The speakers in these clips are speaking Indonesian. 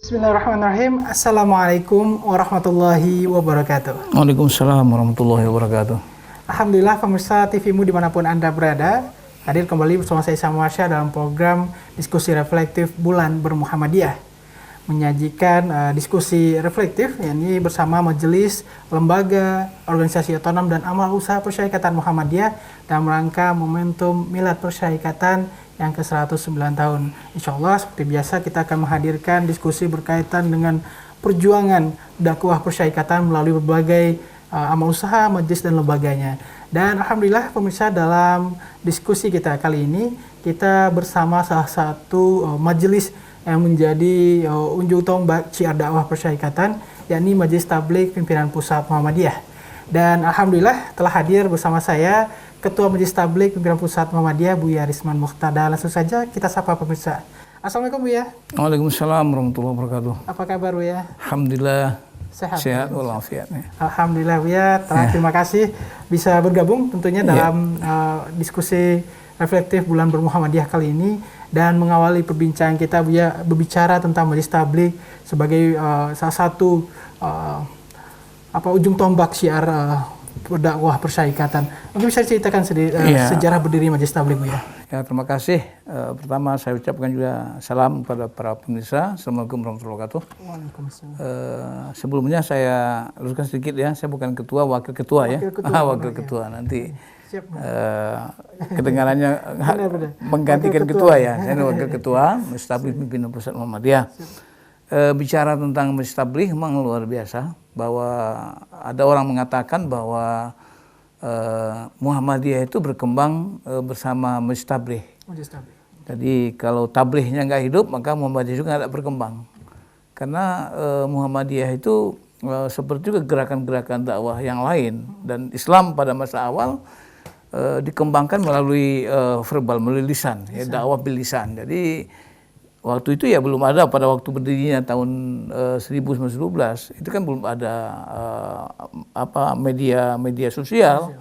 Bismillahirrahmanirrahim. Assalamualaikum warahmatullahi wabarakatuh. Waalaikumsalam warahmatullahi wabarakatuh. Alhamdulillah pemirsa TVmu dimanapun Anda berada, hadir kembali bersama saya Isam Marsha dalam program diskusi reflektif Bulan Bermuhammadiyah. Menyajikan diskusi reflektif yakni bersama majelis, lembaga, organisasi otonom dan amal usaha Persyarikatan Muhammadiyah dalam rangka momentum Milad Persyarikatan yang ke-109 tahun. Insya Allah seperti biasa kita akan menghadirkan diskusi berkaitan dengan perjuangan dakwah Persyarikatan melalui berbagai amal usaha, majelis dan lembaganya. Dan alhamdulillah pemirsa, dalam diskusi kita kali ini kita bersama salah satu majelis yang menjadi unjuk tombak syiar dakwah Persyarikatan, yakni Majelis Tabligh Pimpinan Pusat Muhammadiyah. Dan alhamdulillah telah hadir bersama saya Ketua Majelis Tabligh Pimpinan Pusat Muhammadiyah, Buya Risman Muqtada. Langsung saja kita sapa pemirsa. Assalamualaikum Buya. Waalaikumsalam warahmatullahi wabarakatuh. Apa kabar Buya? Alhamdulillah sehat walafiat. Alhamdulillah Buya. Terima kasih bisa bergabung tentunya dalam diskusi reflektif Bulan Bermuhammadiyah kali ini. Dan mengawali perbincangan kita Buya berbicara tentang Majelis Tabligh sebagai salah satu ujung tombak syiar dakwah Persyarikatan. Mungkin bisa ceritakan sejarah berdiri Majelis Tabligh Buya. Ya, terima kasih. Pertama saya ucapkan juga salam kepada para pemirsa. Assalamualaikum warahmatullahi wabarakatuh. Waalaikumsalam. Sebelumnya saya luruskan sedikit ya, saya bukan ketua, wakil ketua ya. Wakil ketua nanti. Kedengarannya menggantikan ketua ya. Saya wakil ketua Majelis Tabligh Pimpinan Pusat Muhammadiyah. Bicara tentang Majelis Tabligh memang luar biasa, bahwa ada orang mengatakan bahwa Muhammadiyah itu berkembang bersama Majelis Tabligh. Jadi kalau tablighnya nggak hidup, maka Muhammadiyah juga nggak berkembang. Karena Muhammadiyah itu seperti juga gerakan-gerakan dakwah yang lain, dan Islam pada masa awal dikembangkan melalui verbal, melalui lisan. Ya, dakwah bil lisan. Jadi waktu itu ya belum ada, pada waktu berdirinya tahun 1912 itu kan belum ada media sosial,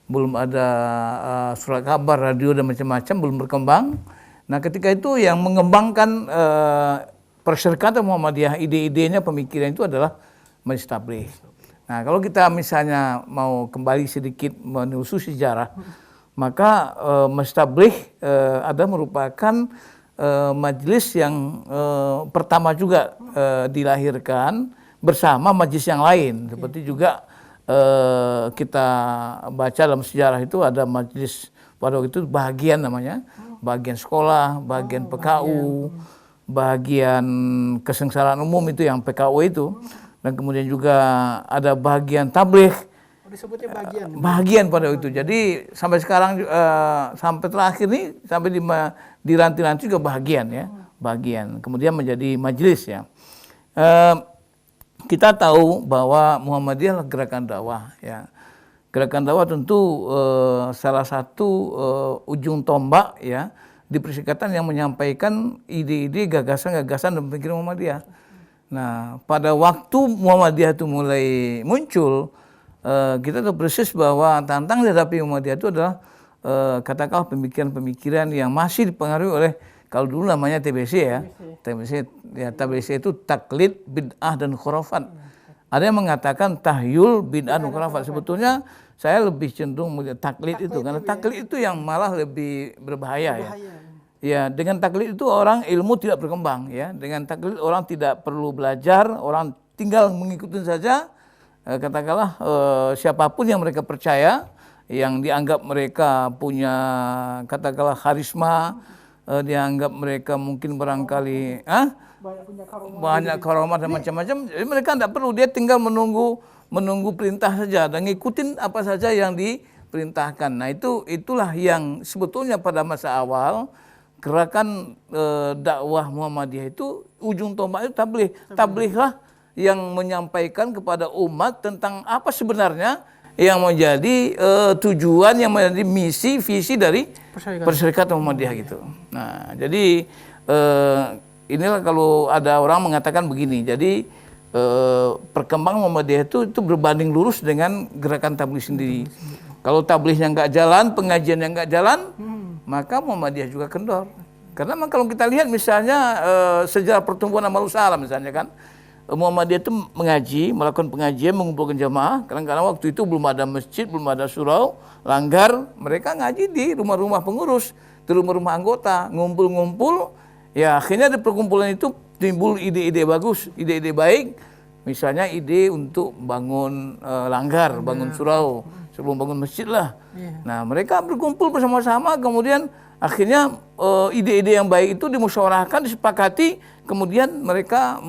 belum ada surat kabar, radio dan macam-macam, belum berkembang. Nah ketika itu yang mengembangkan Persyarikatan Muhammadiyah, ide-idenya, pemikiran itu adalah Majelis Tabligh. Nah kalau kita misalnya mau kembali sedikit menelusuri sejarah, maka Majelis Tabligh ada merupakan majelis yang pertama juga dilahirkan bersama majelis yang lain. Seperti juga kita baca dalam sejarah itu ada majelis pada waktu itu bahagian namanya, bagian sekolah, bagian PKU, bagian kesengsaraan umum itu yang PKU itu, dan kemudian juga ada bagian tabligh. Disebutnya bagian pada waktu itu. Jadi sampai sekarang sampai terakhir nih, sampai di ranting-ranting juga bagian ya, bagian. Kemudian menjadi majelis ya. Kita tahu bahwa Muhammadiyah adalah gerakan dakwah ya. Gerakan dakwah tentu salah satu ujung tombak ya di Persyarikatan yang menyampaikan ide-ide, gagasan-gagasan dan pemikiran Muhammadiyah. Nah, pada waktu Muhammadiyah itu mulai muncul, kita tahu persis bahwa tantangan dihadapi Muhammadiyah itu adalah katakanlah pemikiran-pemikiran yang masih dipengaruhi oleh, kalau dulu namanya TBC ya. TBC itu taklid, bid'ah dan khurafat. Ada yang mengatakan tahyul, bid'ah dan khurafat. Sebetulnya saya lebih cenderung melihat taklid itu, karena taklid itu yang malah lebih berbahaya ya. Ya, dengan taklid itu orang ilmu tidak berkembang ya. Dengan taklid orang tidak perlu belajar, orang tinggal mengikuti saja. Katakanlah siapapun yang mereka percaya, yang dianggap mereka punya katakanlah karisma, dianggap mereka mungkin barangkali banyak karomat dan macam-macam. Jadi mereka tidak perlu, dia tinggal menunggu perintah saja dan ngikutin apa saja yang diperintahkan. Nah itulah yang sebetulnya pada masa awal gerakan dakwah Muhammadiyah itu ujung tombaknya tabligh. Tablighlah yang menyampaikan kepada umat tentang apa sebenarnya yang menjadi tujuan, yang menjadi misi, visi dari Persyarikatan Muhammadiyah gitu. Nah, jadi inilah kalau ada orang mengatakan begini. Jadi perkembangan Muhammadiyah itu berbanding lurus dengan gerakan tabligh sendiri. Kalau tablighnya nggak jalan, pengajiannya nggak jalan, maka Muhammadiyah juga kendor. Karena memang kalau kita lihat misalnya sejarah pertumbuhan amal usaha misalnya kan, Muhammadiyah itu mengaji, melakukan pengajian, mengumpulkan jamaah. Kadang-kadang waktu itu belum ada masjid, belum ada surau, langgar. Mereka ngaji di rumah-rumah pengurus, di rumah-rumah anggota, ngumpul-ngumpul. Ya akhirnya di perkumpulan itu timbul ide-ide bagus, ide-ide baik. Misalnya ide untuk bangun langgar, bangun surau, sebelum bangun masjid lah. Nah mereka berkumpul bersama-sama, kemudian akhirnya ide-ide yang baik itu dimusyawarahkan, disepakati, kemudian mereka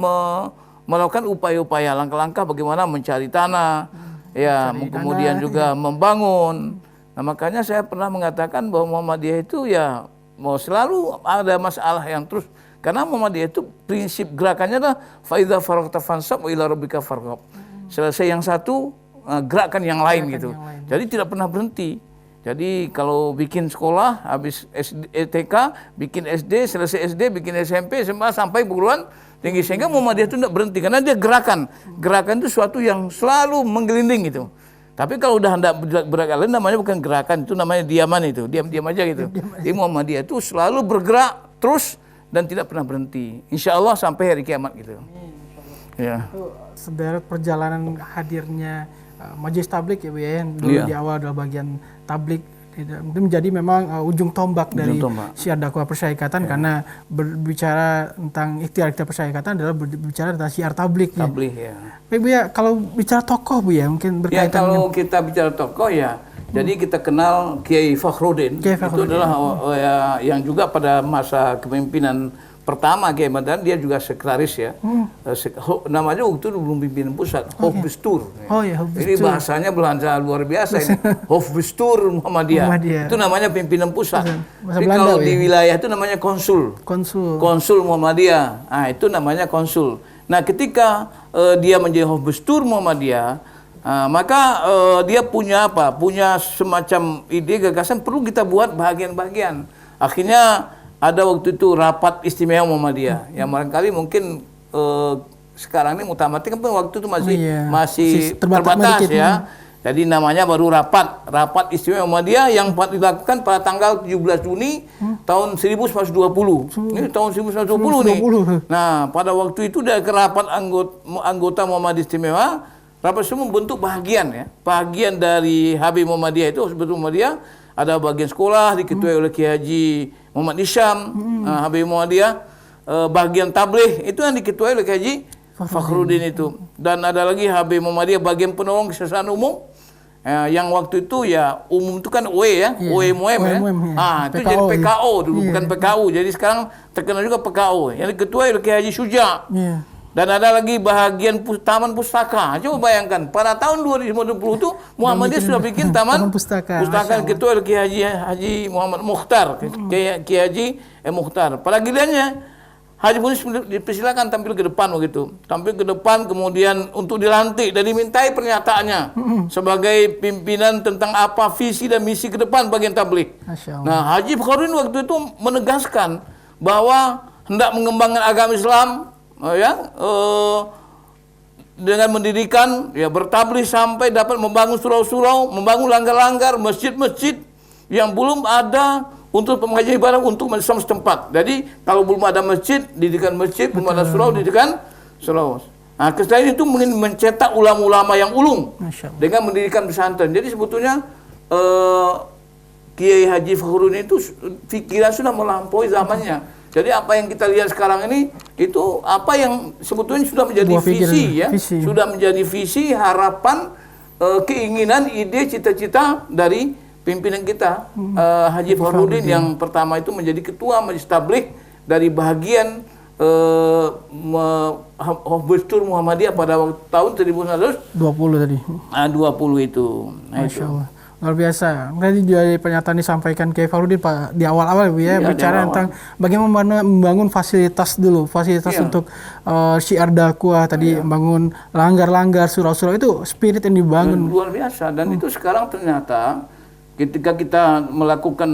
melakukan upaya-upaya, langkah-langkah bagaimana mencari tanah, ya, kemudian juga membangun. Nah makanya saya pernah mengatakan bahwa Muhammadiyah itu ya mau selalu ada masalah yang terus, karena Muhammadiyah itu prinsip gerakannya adalah faidza faragta fansab wa ila rabbika farghab. Selesai yang satu, gerakan yang lain gitu. Jadi tidak pernah berhenti. Jadi kalau bikin sekolah, habis TK, bikin SD, selesai SD, bikin SMP, SMA, sampai perguruan tinggi. Sehingga Muhammadiyah itu tidak berhenti, karena dia gerakan. Gerakan itu suatu yang selalu menggelinding gitu. Tapi kalau udah hendak bergerak, namanya bukan gerakan, itu namanya diaman itu. Diam-diam aja gitu. Jadi Muhammadiyah itu selalu bergerak terus dan tidak pernah berhenti. Insya Allah sampai hari kiamat gitu. Ya. Sederet perjalanan hadirnya Majelis Tablik ya Bu ya, yang dulu di awal adalah bagian tablik, itu menjadi memang ujung tombak dari syiar dakwah persyarikatan, karena berbicara tentang ikhtiar persyarikatan adalah berbicara tentang syiar tablik. Tablik ya. Tapi Bu ya, kalau bicara tokoh Bu ya, mungkin berkaitan kalau kita bicara tokoh ya, jadi kita kenal Kiai Fakhruddin. Itu adalah yang juga pada masa kepemimpinan pertama Kiai Ma'dan, dia juga sekretaris ya. Namanya waktu itu belum pimpinan pusat, Hofbestur. Ini bahasanya Belanda luar biasa ini. Hofbestur Muhammadiyah. Itu namanya pimpinan pusat. Tapi kalau di wilayah itu namanya konsul. Konsul Muhammadiyah. Nah, itu namanya konsul. Nah, ketika dia menjadi Hofbestur Muhammadiyah, maka dia punya apa? Punya semacam ide gagasan, perlu kita buat bagian-bagian. Akhirnya ada waktu itu rapat istimewa Muhammadiyah, yang barangkali mungkin sekarang ini muktamar kan waktu itu masih terbatas ya. Jadi namanya baru rapat istimewa Muhammadiyah yang dilakukan pada tanggal 17 Juni tahun 1920. Ini tahun 1920 nih. Nah, pada waktu itu dari rapat anggota Muhammadiyah istimewa, rapat semua membentuk bagian ya. Bagian dari Habib Muhammadiyah itu sebetulnya Muhammadiyah, ada bagian sekolah diketuai oleh Kiai Haji Muhammad Isyam, Habib Muhammadiyah, bagian tabligh itu yang diketuai oleh Kiai Haji Fakhruddin itu. Dan ada lagi Habib Muhammadiyah bagian penolong kesejahteraan umum, yang waktu itu ya umum itu kan OE ya, OEMOM ya. Itu PKO, jadi PKO dulu, bukan PKU. Jadi sekarang terkenal juga PKO. Yang diketuai oleh Kiai Haji Suja. Dan ada lagi bahagian taman pustaka. Coba bayangkan, pada tahun 2020 itu Muhammadiyah sudah bikin taman pustaka ketua Kiai Haji Muhammad Mukhtar, Kiai Haji Mukhtar. Pada gilirannya Haji Munis dipersilakan tampil ke depan begitu. Tampil ke depan, kemudian untuk dilantik dan dimintai pernyataannya sebagai pimpinan tentang apa visi dan misi ke depan bagian tabligh. Nah, Haji Fakhruddin waktu itu menegaskan bahwa hendak mengembangkan agama Islam dengan mendirikan ya bertabligh sampai dapat membangun surau-surau, membangun langgar-langgar, masjid-masjid yang belum ada untuk pengajian ibadah untuk Islam setempat. Jadi kalau belum ada masjid, didirikan masjid, belum ada surau, didirikan surau. Nah, selain itu mencetak ulama-ulama yang ulung dengan mendirikan pesantren. Jadi sebetulnya Kiai Haji Fakhruddin itu pikiran sudah melampaui zamannya. Jadi apa yang kita lihat sekarang ini itu apa yang sebetulnya sudah menjadi visi, sudah menjadi visi, harapan, keinginan, ide, cita-cita dari pimpinan kita, Haji Fakhruddin yang pertama itu menjadi ketua Majelis Tabligh dari bagian Hofbestur Muhammadiyah pada tahun 1920 tadi. 20 itu. Masya Allah. Luar biasa. Tadi dari pernyataan disampaikan Kiai Fakhruddin Pak di awal-awal ya, bicara tentang bagaimana membangun fasilitas dulu, untuk syiar dakwah tadi, membangun langgar-langgar, surau-surau, itu spirit yang dibangun. Luar biasa, dan itu sekarang ternyata ketika kita melakukan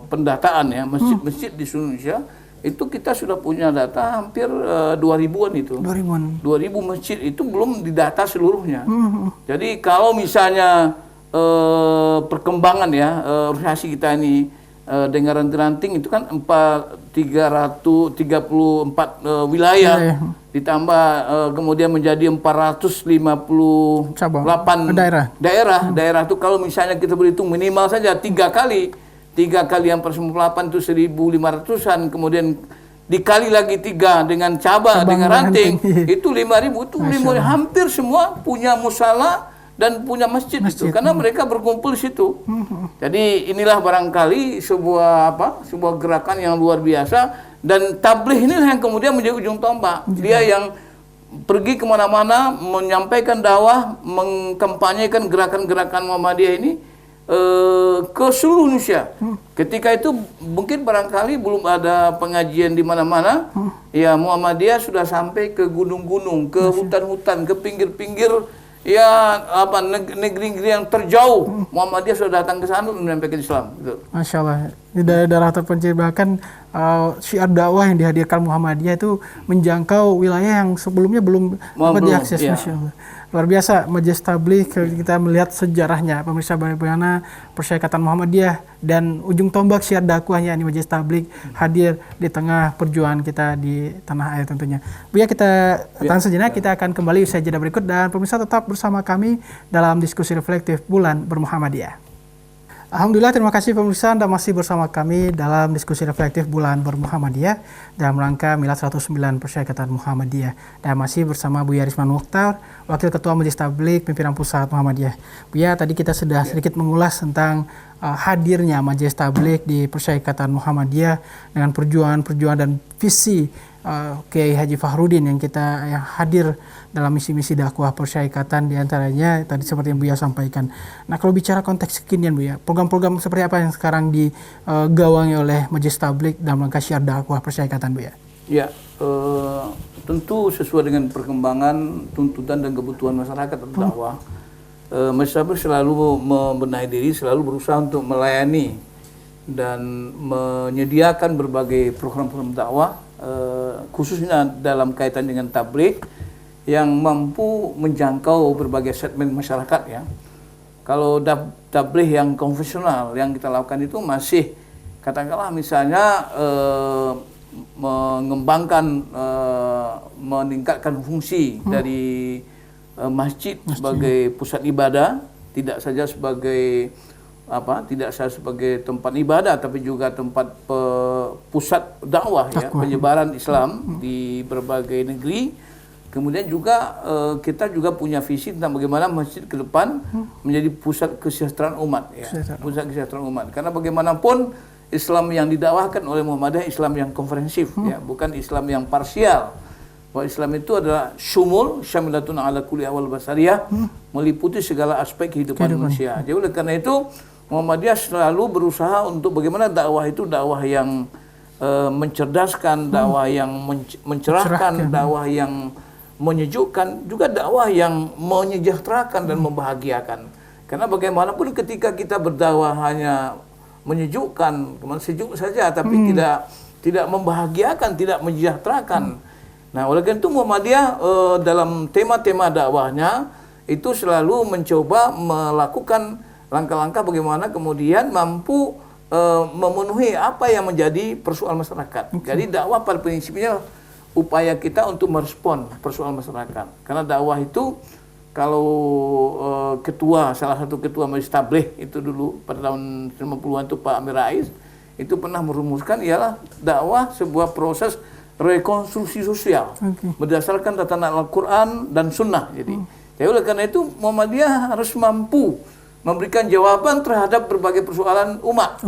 pendataan ya masjid-masjid di Indonesia, itu kita sudah punya data hampir 2000-an itu. 2000 masjid itu belum didata seluruhnya. Jadi kalau misalnya perkembangan ya organisasi kita ini dengan ranting-ranting itu kan 334 wilayah ditambah kemudian menjadi 458 daerah itu kalau misalnya kita berhitung minimal saja 3 kali yang per 98 itu 1.500-an, kemudian dikali lagi 3 dengan cabang dengan ranting itu 5.000 itu hampir semua punya musala dan punya masjid itu karena mereka berkumpul di situ. Jadi inilah barangkali sebuah gerakan yang luar biasa, dan tabligh inilah yang kemudian menjadi ujung tombak. Dia yang pergi kemana-mana menyampaikan dakwah, mengkampanyekan gerakan-gerakan Muhammadiyah ini ke seluruh Indonesia. Ketika itu mungkin barangkali belum ada pengajian di mana-mana. Ya, Muhammadiyah sudah sampai ke gunung-gunung, ke hutan-hutan, ke pinggir-pinggir ya negeri-negeri yang terjauh. Muhammadiyah sudah datang ke sana untuk menyampaikan Islam. Gitu. Masya Allah, di daerah terpencil bahkan syiar dakwah yang dihadirkan Muhammadiyah itu menjangkau wilayah yang sebelumnya belum dapat diakses. Ya. Masya Allah. Luar biasa Majelis Tabligh, kita melihat sejarahnya pemirsa, bagaimana Persyarikatan Muhammadiyah dan ujung tombak syiar dakwahnya ini Majelis Tabligh hadir di tengah perjuangan kita di tanah air tentunya. Buya, kita tahan sejenak, kita akan kembali usai jeda berikut, dan pemirsa tetap bersama kami dalam diskusi reflektif Bulan Bermuhammadiyah. Alhamdulillah, terima kasih pemirsa, Anda masih bersama kami dalam diskusi reflektif Bulan Bermuhammadiyah dalam rangka Milad 109 Persyarikatan Muhammadiyah, dan masih bersama Buya Risman Mukhtar, Wakil Ketua Majelis Tabligh Pimpinan Pusat Muhammadiyah. Buya, tadi kita sudah sedikit mengulas tentang hadirnya Majelis Tabligh di Persyarikatan Muhammadiyah dengan perjuangan dan visi Kiai Haji Fahrudin yang hadir dalam misi-misi dakwah persyarikatan, diantaranya tadi seperti yang Buya sampaikan. Nah, kalau bicara konteks kekinian Buya, program-program seperti apa yang sekarang digawangi oleh Majelis Tabligh dalam rangka syiar dakwah persyarikatan Buya? Ya, tentu sesuai dengan perkembangan, tuntutan dan kebutuhan masyarakat atau dakwah. Majelis Tabligh selalu membenahi diri, selalu berusaha untuk melayani dan menyediakan berbagai program-program dakwah, khususnya dalam kaitan dengan tabligh yang mampu menjangkau berbagai segmen masyarakat ya. Kalau tabligh yang konvensional yang kita lakukan itu masih katakanlah misalnya mengembangkan, meningkatkan fungsi dari masjid sebagai pusat ibadah, tidak saja sebagai tempat ibadah, tapi juga tempat pusat dakwah ya, penyebaran Islam di berbagai negeri. Kemudian juga kita juga punya visi tentang bagaimana masjid ke depan menjadi pusat kesejahteraan umat ya, pusat kesejahteraan umat. Karena bagaimanapun Islam yang didakwahkan oleh Muhammadiyah Islam yang komprehensif ya, bukan Islam yang parsial. Bahwa Islam itu adalah syumul, syamilatun ala kulli awal basariyah, meliputi segala aspek kehidupan manusia. Jadi oleh karena itu Muhammadiyah selalu berusaha untuk bagaimana dakwah itu dakwah yang mencerdaskan, dakwah yang mencerahkan, dakwah yang menyejukkan, juga dakwah yang menyejahterakan dan membahagiakan. Karena bagaimanapun ketika kita berdakwah hanya menyejukkan, sejuk saja, tapi tidak membahagiakan, tidak menyejahterakan. Nah, oleh karena itu Muhammadiyah dalam tema-tema dakwahnya itu selalu mencoba melakukan langkah-langkah bagaimana kemudian mampu memenuhi apa yang menjadi persoalan masyarakat. Jadi dakwah pada prinsipnya upaya kita untuk merespon persoalan masyarakat. Karena dakwah itu kalau salah satu ketua Majelis Tabligh itu dulu pada tahun 90-an itu Pak Amir Rais itu pernah merumuskan ialah dakwah sebuah proses rekonstruksi sosial berdasarkan tatanan Al-Quran dan Sunnah. Jadi oleh karena itu Muhammadiyah harus mampu memberikan jawaban terhadap berbagai persoalan umat.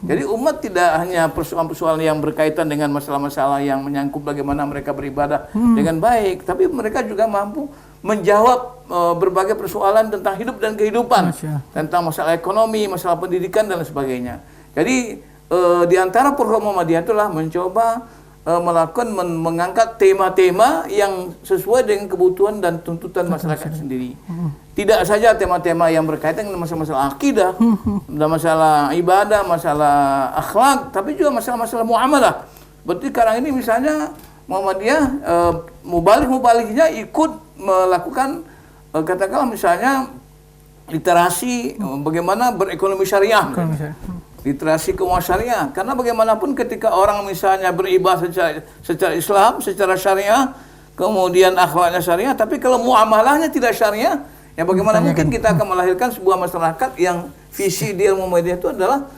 Jadi umat tidak hanya persoalan-persoalan yang berkaitan dengan masalah-masalah yang menyangkut bagaimana mereka beribadah dengan baik, tapi mereka juga mampu menjawab berbagai persoalan tentang hidup dan kehidupan, tentang masalah ekonomi, masalah pendidikan dan sebagainya. Jadi di antara program Muhammadiyah itulah mencoba mengangkat tema-tema yang sesuai dengan kebutuhan dan tuntutan masyarakat sendiri. Tidak saja tema-tema yang berkaitan dengan masalah-masalah akidah, masalah ibadah, masalah akhlak, tapi juga masalah-masalah muamalah. Berarti sekarang ini misalnya Muhammadiyah mubalik-mubaliknya ikut melakukan katakanlah misalnya literasi bagaimana berekonomi syariah. Kalau misalnya, Literasi keuangan syariah. Karena bagaimanapun ketika orang misalnya beribadah secara Islam, secara syariah, kemudian akhlaknya syariah, tapi kalau muamalahnya tidak syariah, ya bagaimana mungkin kita akan melahirkan sebuah masyarakat yang visi dia Muhammadiyah itu adalah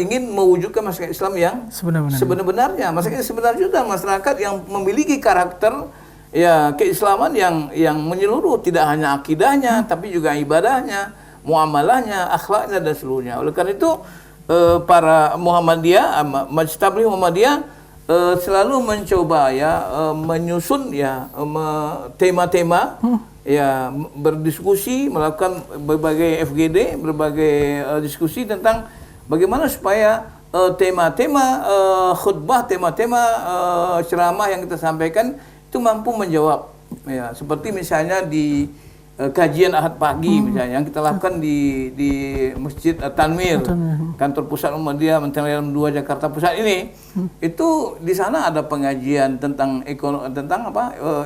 ingin mewujudkan masyarakat Islam yang sebenarnya. Masyarakat sebenarnya itu adalah masyarakat yang memiliki karakter ya keislaman yang menyeluruh, tidak hanya akidahnya, tapi juga ibadahnya, muamalahnya, akhlaknya dan seluruhnya. Oleh karena itu para Muhammadiyah, Majlis Tabligh Muhammadiyah selalu mencoba ya menyusun ya tema-tema ya berdiskusi, melakukan berbagai FGD, berbagai diskusi tentang bagaimana supaya tema-tema khutbah, tema-tema ceramah yang kita sampaikan itu mampu menjawab ya, seperti misalnya di kajian Ahad pagi misalnya yang kita lakukan di Masjid Tanwir, kantor pusat Muhammadiyah Menteri Dalam 2 Jakarta Pusat ini, itu di sana ada pengajian tentang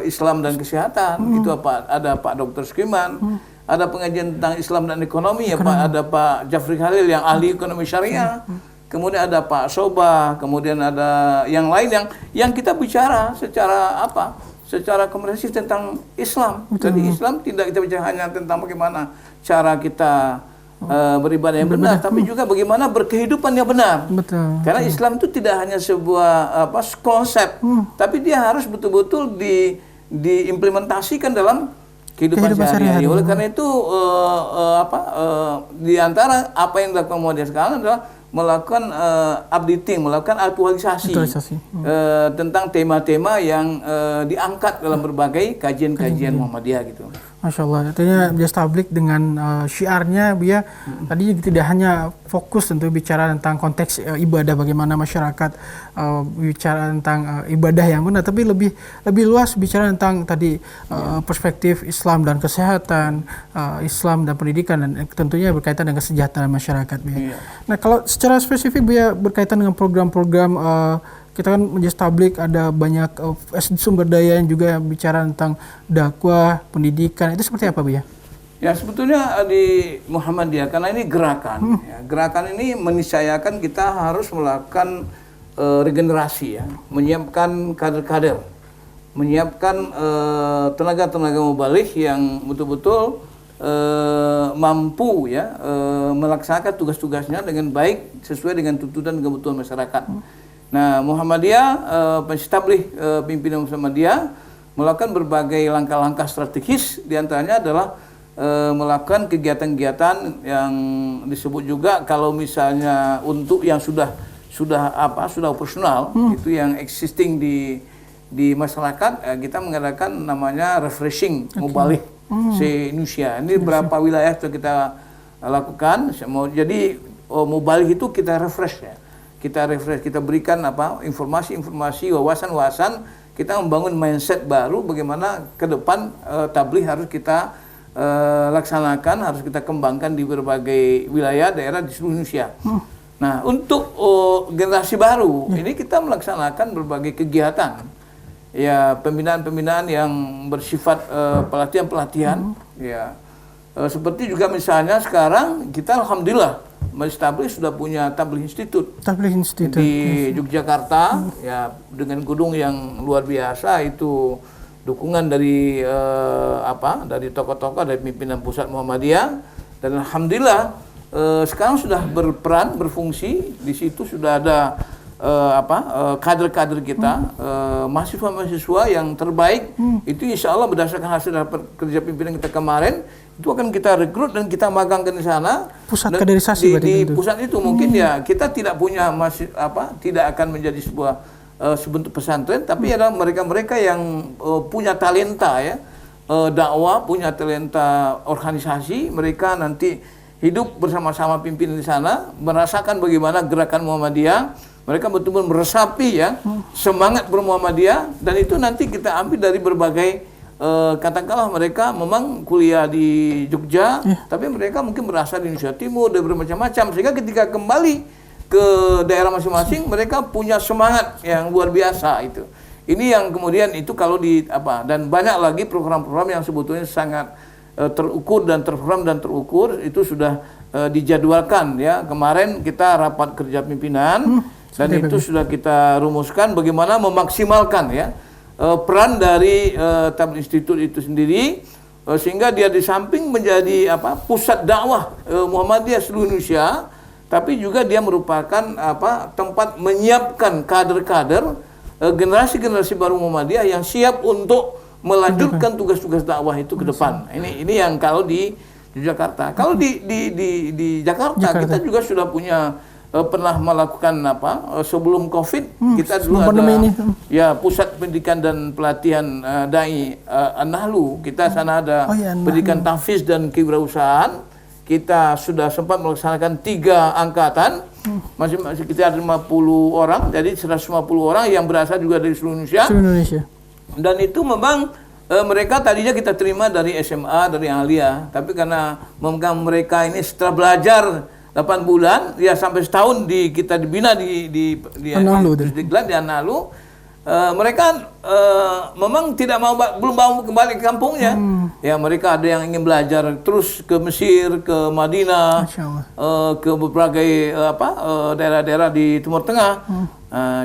Islam dan kesehatan, itu ada Pak Dr. Skiman, ada pengajian tentang Islam dan ekonomi ya Pak, ada Pak Jafri Khalil yang ahli ekonomi syariah, kemudian ada Pak Soba, kemudian ada yang lain yang kita bicara secara komprehensif tentang Islam. Jadi Islam tidak kita bicara hanya tentang bagaimana cara kita beribadah yang benar, tapi juga bagaimana berkehidupan yang benar. Karena Islam itu tidak hanya sebuah konsep, tapi dia harus betul-betul diimplementasikan dalam kehidupan sehari-hari. Oleh karena itu di antara apa yang dilakukan Muhammadiyah sekarang adalah melakukan updating, melakukan aktualisasi tentang tema-tema yang diangkat dalam berbagai kajian-kajian Muhammadiyah gitu. Masya Allah, artinya Majlis Tabligh dengan syiarnya Buya tadi tidak hanya fokus tentu bicara tentang konteks ibadah, bagaimana masyarakat bicara tentang ibadah yang benar, tapi lebih luas bicara tentang tadi perspektif Islam dan kesehatan, Islam dan pendidikan, dan tentunya berkaitan dengan kesejahteraan masyarakat Buya. Nah kalau secara spesifik Buya berkaitan dengan program-program kita kan Majlis Tabligh ada banyak sumber daya yang juga bicara tentang dakwah, pendidikan, itu seperti apa Bu ya? Ya sebetulnya di Muhammadiyah karena ini gerakan, gerakan ini meniscayakan kita harus melakukan regenerasi ya, menyiapkan kader-kader, menyiapkan tenaga-tenaga mubaligh yang betul-betul mampu ya melaksanakan tugas-tugasnya dengan baik sesuai dengan tuntutan dan kebutuhan masyarakat. Nah, Muhammadiyah, Majlis Tabligh pimpinan Muhammadiyah melakukan berbagai langkah-langkah strategis, diantaranya adalah melakukan kegiatan-kegiatan yang disebut juga kalau misalnya untuk yang sudah operasional, itu yang existing di masyarakat, kita mengadakan namanya refreshing mubaligh se-Indonesia. Ini beberapa wilayah sudah kita lakukan. Jadi mubaligh itu kita refresh ya. Kita berikan informasi-informasi, wawasan-wawasan, kita membangun mindset baru bagaimana ke depan tabligh harus kita laksanakan, harus kita kembangkan di berbagai wilayah daerah di seluruh Indonesia. Nah, untuk generasi baru ini kita melaksanakan berbagai kegiatan, ya pembinaan-pembinaan yang bersifat pelatihan-pelatihan, ya seperti juga misalnya sekarang kita alhamdulillah Majlis Tabligh sudah punya Tabligh Institute di Yogyakarta, ya dengan gedung yang luar biasa, itu dukungan dari dari tokoh-tokoh dari pimpinan pusat Muhammadiyah, dan alhamdulillah sekarang sudah berfungsi. Di situ sudah ada kader-kader kita, mahasiswa-mahasiswa yang terbaik, itu insya Allah berdasarkan hasil kerja pimpinan kita kemarin, itu akan kita rekrut dan kita magangkan di sana. Pusat kaderisasi di pusat itu mungkin ya kita tidak punya tidak akan menjadi sebuah sebentuk pesantren, tapi ada mereka-mereka yang punya talenta ya, dakwah, punya talenta organisasi, mereka nanti hidup bersama-sama pimpinan di sana, merasakan bagaimana gerakan Muhammadiyah, mereka betul-betul meresapi ya semangat bermuhammadiyah, dan itu nanti kita ambil dari berbagai katakanlah mereka memang kuliah di Jogja, tapi mereka mungkin berasal di Indonesia Timur, dari bermacam-macam, sehingga ketika kembali ke daerah masing-masing mereka punya semangat yang luar biasa itu. Ini yang kemudian itu kalau dan banyak lagi program-program yang sebetulnya sangat terukur dan terprogram dan terukur itu sudah dijadwalkan ya. Kemarin kita rapat kerja pimpinan dan itu sudah kita rumuskan bagaimana memaksimalkan ya peran dari Tabligh Institute itu sendiri sehingga dia di samping menjadi pusat dakwah Muhammadiyah seluruh Indonesia, tapi juga dia merupakan tempat menyiapkan kader-kader generasi-generasi baru Muhammadiyah yang siap untuk melanjutkan tugas-tugas dakwah itu ke depan. Ini yang kalau di Jakarta. Kalau di Jakarta kita juga sudah punya pernah melakukan sebelum Covid kita dulu ada ya pusat pendidikan dan pelatihan dai An-Nahlu. Kita sana ada pendidikan tahfiz dan kewirausahaan. Kita sudah sempat melaksanakan 3 angkatan. Masih kita ada 50 orang, jadi 150 orang yang berasal juga dari seluruh Indonesia. Dan itu memang mereka tadinya kita terima dari SMA, dari Aliyah, tapi karena memang mereka ini setelah belajar 8 bulan, ya sampai setahun kita dibina di An-Nahlu, mereka memang belum mau kembali ke kampungnya. Ya mereka ada yang ingin belajar terus ke Mesir, ke Madinah, ke berbagai daerah-daerah di Timur Tengah.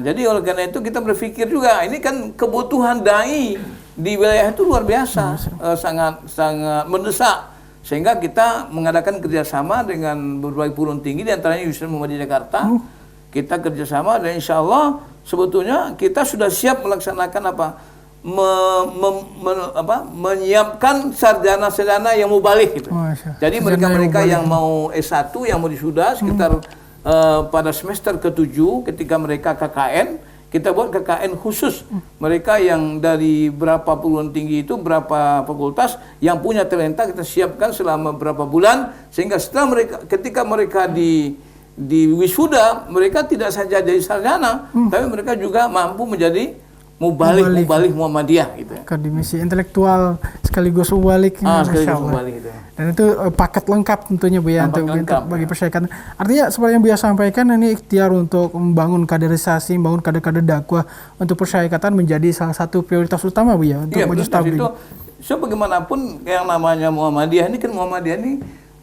Jadi oleh karena itu kita berpikir juga ini kan kebutuhan dai di wilayah itu luar biasa, sangat mendesak, sehingga kita mengadakan kerjasama dengan berbagai perguruan tinggi, di antaranya Universitas Muhammadiyah Jakarta. Kita kerjasama dan insya Allah sebetulnya kita sudah siap melaksanakan menyiapkan sarjana-sarjana yang mau balik gitu. Jadi mereka-mereka yang mau S1, yang mau wisuda sekitar pada semester ke-7 ketika mereka KKN, kita buat KKN khusus. Mereka yang dari berapa perguruan tinggi itu, berapa fakultas yang punya talenta kita siapkan selama berapa bulan, sehingga ketika mereka di wisuda, mereka tidak saja jadi sarjana, tapi mereka juga mampu menjadi mubaligh Muhammadiyah gitu. Akademisi intelektual sekaligus mubaligh. Gitu. Dan itu paket lengkap tentunya Bu ya untuk bagi persyarikatan. Artinya seperti yang Bu ya sampaikan, ini ikhtiar untuk membangun kaderisasi, membangun kader-kader dakwah untuk persyarikatan menjadi salah satu prioritas utama Bu ya untuk Majelis Tabligh. So bagaimanapun yang namanya Muhammadiyah ini kan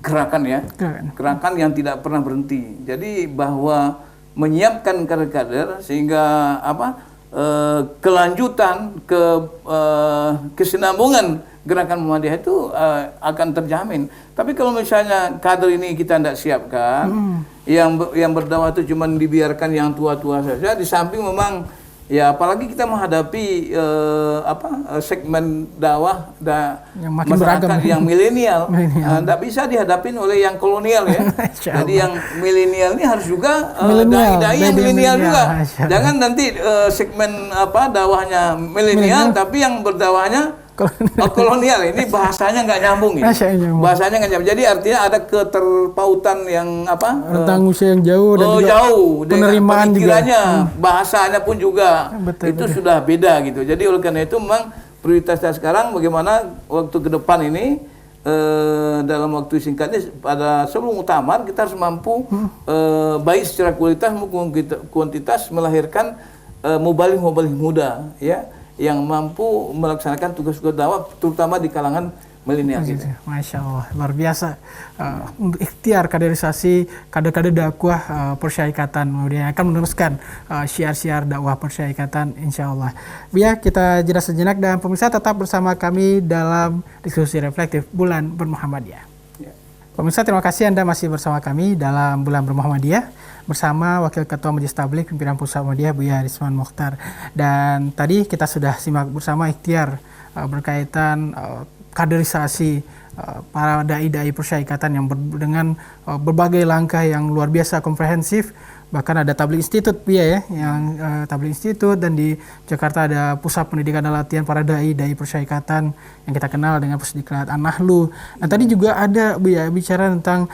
gerakan ya. Gerakan yang tidak pernah berhenti. Jadi bahwa menyiapkan kader-kader sehingga kelanjutan kesinambungan gerakan Muhammadiyah itu akan terjamin. Tapi kalau misalnya kader ini kita tidak siapkan, yang berdakwah itu cuma dibiarkan yang tua-tua saja, di samping memang ya apalagi kita menghadapi segmen dakwah yang masyarakat yang milenial, tidak bisa dihadapin oleh yang kolonial ya. Jadi yang milenial ini harus juga dai-dai yang milenial juga. Jangan nanti segmen dakwahnya milenial tapi yang berdakwahnya kolonial. Ini bahasanya nggak nyambung ya. Bahasanya nggak nyambung. Jadi artinya ada keterpautan yang rentang usia yang jauh dan juga penerimaan pemikirannya, bahasanya pun juga itu sudah beda gitu. Jadi oleh karena itu memang prioritasnya sekarang bagaimana waktu ke depan ini dalam waktu singkatnya sebelum muktamar kita harus mampu baik secara kualitas maupun kuantitas melahirkan mubaligh muda ya, yang mampu melaksanakan tugas-tugas dakwah terutama di kalangan milenial. Masya Allah, luar biasa untuk ikhtiar kaderisasi kader-kader dakwah persyarikatan yang akan meneruskan syiar-syiar dakwah persyarikatan insya Allah. Biar kita jeda sejenak dan pemirsa tetap bersama kami dalam diskusi reflektif Bulan Bermuhammadiyah. Pemirsa, terima kasih Anda masih bersama kami dalam Bulan Bermuhammadiyah bersama Wakil Ketua Majelis Tabligh Pimpinan Pusat Muhammadiyah Buya Risman Mokhtar. Dan tadi kita sudah simak bersama ikhtiar berkaitan kaderisasi para dai-dai persyarikatan yang dengan berbagai langkah yang luar biasa komprehensif. Bahkan ada Tabligh Institute ya, yang Tabligh Institute, dan di Jakarta ada Pusat Pendidikan dan Latihan para dai persyarikatan yang kita kenal dengan Pusdiklat An-Nahlu. Nah tadi juga ada ya, bicara tentang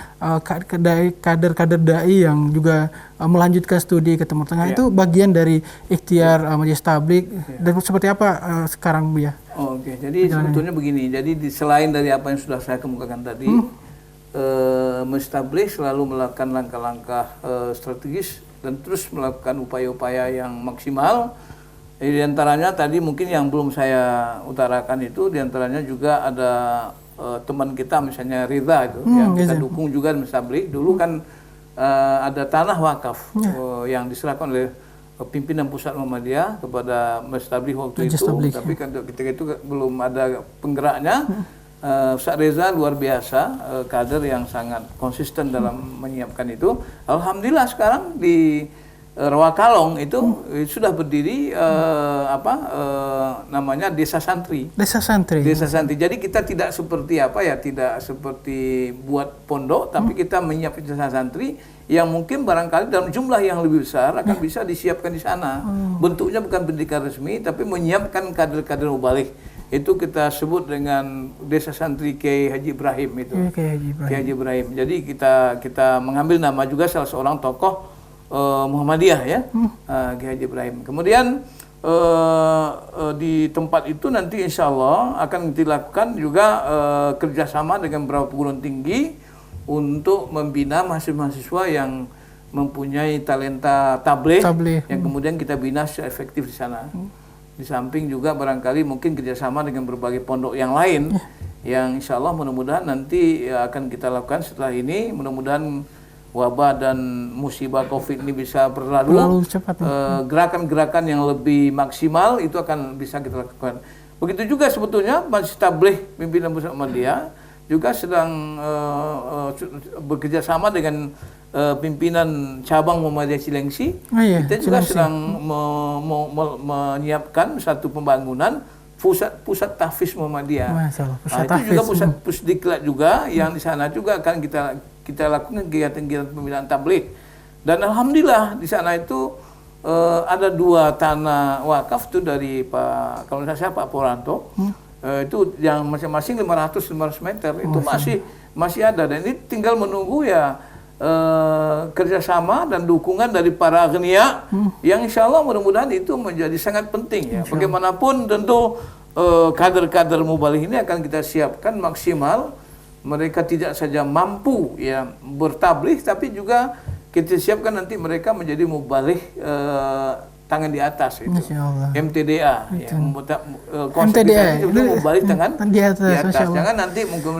kader-kader dai yang juga melanjutkan studi ke Timur Tengah. Itu bagian dari ikhtiar Majelis Tabligh. Dan seperti apa sekarang Bu ya? Oke, jadi sebetulnya begini. Jadi selain dari apa yang sudah saya kemukakan tadi, Majelis Tabligh selalu melakukan langkah-langkah strategis dan terus melakukan upaya-upaya yang maksimal. Di antaranya tadi mungkin yang belum saya utarakan itu, di antaranya juga ada teman kita misalnya Ridha itu yang kita dukung juga di Mustablik. Dulu kan ada tanah wakaf yang diserahkan oleh pimpinan pusat Muhammadiyah kepada Mustablik waktu itu, tapi kan ketika itu belum ada penggeraknya. Ustaz Reza luar biasa, kader yang sangat konsisten dalam menyiapkan itu. Alhamdulillah sekarang di Rawakalong itu sudah berdiri namanya Desa Santri. Desa Santri. Desa Santri. Jadi kita tidak seperti tidak seperti buat pondok, tapi kita menyiapkan desa santri yang mungkin barangkali dalam jumlah yang lebih besar akan bisa disiapkan di sana. Bentuknya bukan pendidikan resmi, tapi menyiapkan kader-kader mubalik. Itu kita sebut dengan Desa Santri Kiai Haji Ibrahim itu. Kiai Haji Ibrahim. Jadi kita mengambil nama juga salah seorang tokoh Muhammadiyah ya, Kiai Haji Ibrahim. Kemudian di tempat itu nanti insya Allah akan dilakukan juga kerjasama dengan beberapa perguruan tinggi untuk membina mahasiswa-mahasiswa yang mempunyai talenta tabligh yang kemudian kita bina secara efektif di sana. Di samping juga barangkali mungkin kerjasama dengan berbagai pondok yang lain yang insya Allah mudah-mudahan nanti akan kita lakukan setelah ini. Mudah-mudahan wabah dan musibah COVID ini bisa berlalu cepat. Gerakan-gerakan yang lebih maksimal itu akan bisa kita lakukan. Begitu juga sebetulnya Masjid Tabligh pimpinan pusat Muhammadiyah juga sedang bekerja sama dengan pimpinan cabang Muhammadiyah Cilengsi. Kita juga sedang menyiapkan satu pembangunan pusat tahfiz Muhammadiyah. Itu juga pusat pusdiklat juga yang di sana juga akan kita lakukan kegiatan-kegiatan pembinaan tabligh. Dan alhamdulillah di sana itu ada 2 tanah wakaf itu dari Pak Poranto. Itu yang masing-masing 500 meter itu masih ada, dan ini tinggal menunggu ya kerjasama dan dukungan dari para agnia yang insya Allah mudah-mudahan itu menjadi sangat penting ya. Bagaimanapun tentu kader-kader mubalik ini akan kita siapkan maksimal. Mereka tidak saja mampu ya bertabligh, tapi juga kita siapkan nanti mereka menjadi mubalik tangan di atas itu. MTDA ya, MTDA itu mubalik tangan di atas. Jangan nanti mungkin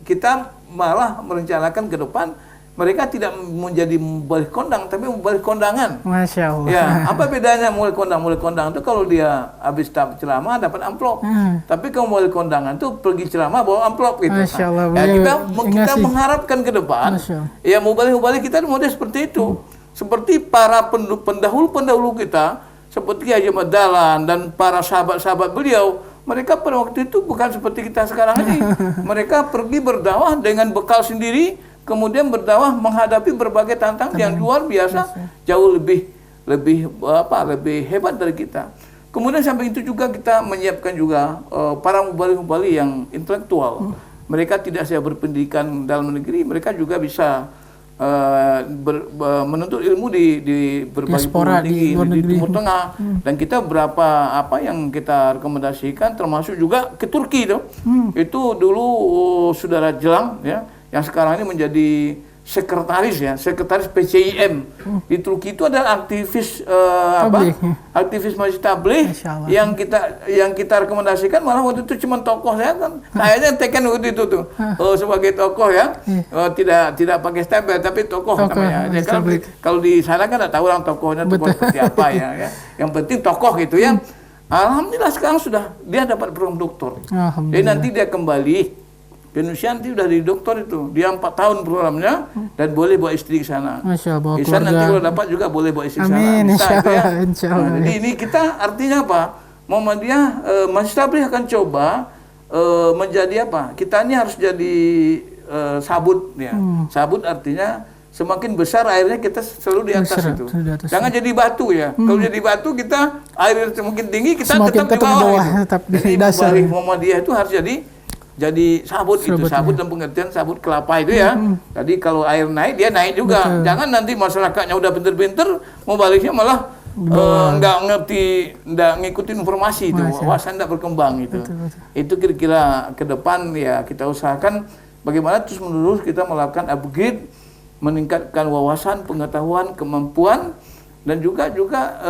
kita malah merencanakan ke depan mereka tidak menjadi mubalik kondang, tapi mubalik kondangan. Masya Allah. Ya, apa bedanya mubalik kondang? Mubalik kondang itu kalau dia habis ceramah dapat amplop. Tapi kalau mubalik kondangan itu pergi ceramah bawa amplop gitu. Masya Allah. Ya, kita mengharapkan ke depan, ya mubalik kita model seperti itu. Seperti para pendahulu kita, seperti Haji Ahmad Dahlan dan para sahabat-sahabat beliau, mereka pada waktu itu bukan seperti kita sekarang ini. Mereka pergi berdakwah dengan bekal sendiri, kemudian berdakwah menghadapi berbagai tantangan yang luar biasa, jauh lebih hebat dari kita. Kemudian samping itu juga kita menyiapkan juga para mubalik-mubalik yang intelektual. Mereka tidak saja berpendidikan dalam negeri, mereka juga bisa menuntut ilmu di berbagai perguruan tinggi di Timur Tengah. Dan kita berapa yang kita rekomendasikan termasuk juga ke Turki itu. Itu dulu saudara Jelang ya, yang sekarang ini menjadi sekretaris PCIM di Turki. Itu ada aktivis aktivis Masjid Tabligh yang kita rekomendasikan. Malah waktu itu cuma tokoh saya kan, kayaknya teken waktu itu tuh sebagai tokoh ya, tidak pakai stempel tapi tokoh namanya. Kalau di sana kan tidak tahu orang tokohnya tokoh seperti apa ya. Yang penting tokoh gitu ya. Alhamdulillah sekarang sudah dia dapat program doktor. Jadi nanti dia kembali. Penusyanti udah di doktor itu, dia 4 tahun programnya dan boleh bawa istri ke sana. Masya Allah. Bisa nanti kalau dapat juga boleh bawa istri ke sana. Amin, insya Allah, insya Allah. Jadi ini kita artinya apa? Muhammadiyah Masjid Tabligh akan coba menjadi apa? Kita ini harus jadi sabut ya. Sabut artinya semakin besar airnya kita selalu di atas itu. Jangan jadi batu ya. Kalau jadi batu kita air semakin tinggi kita tetap di bawah. Jadi Muhammadiyah itu harus jadi sabut itu, sabut dan pengertian sabut kelapa itu ya. Jadi kalau air naik dia naik juga. Jangan nanti masyarakatnya udah pinter-pinter mau baliknya malah nggak ngikutin informasi itu, wawasan nggak berkembang itu. Itu kira-kira ke depan ya kita usahakan bagaimana terus menerus kita melakukan upgrade, meningkatkan wawasan, pengetahuan, kemampuan, dan juga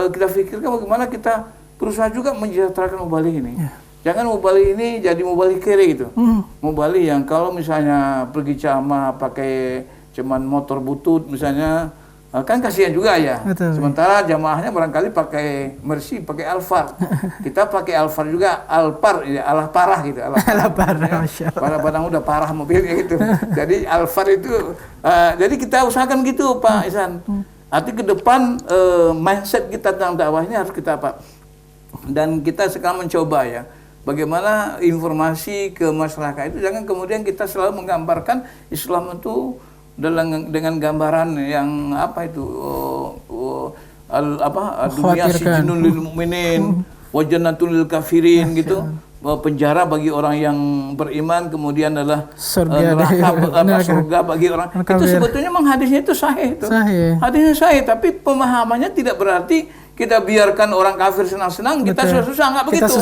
kita pikirkan bagaimana kita berusaha juga mensejahterakan mubalik ini. Jangan mubalik ini jadi mubalik kiri gitu. Mubalik yang kalau misalnya pergi ceramah pakai cuman motor butut misalnya, kan kasihan juga ya. Betul. Sementara jamaahnya barangkali pakai Mercy, pakai Alphard. Kita pakai Alphard juga, Alphard, ya, alah parah gitu. Alah parah, Masya Allah. Padahal udah parah mobilnya gitu. Jadi Alphard itu, jadi kita usahakan gitu Pak Ihsan. Arti ke depan mindset kita tentang dakwahnya harus kita apa? Dan kita sekarang mencoba ya, bagaimana informasi ke masyarakat itu jangan kemudian kita selalu menggambarkan Islam itu dengan gambaran yang apa itu dunia sijnun lil mukminin wa jannatun lil kafirin gitu, penjara bagi orang yang beriman, kemudian adalah surga bagi orang itu. Sebetulnya memang hadisnya itu sahih itu. Hadisnya sahih, tapi pemahamannya tidak berarti kita biarkan orang kafir senang-senang, kita susah-susah, nggak begitu.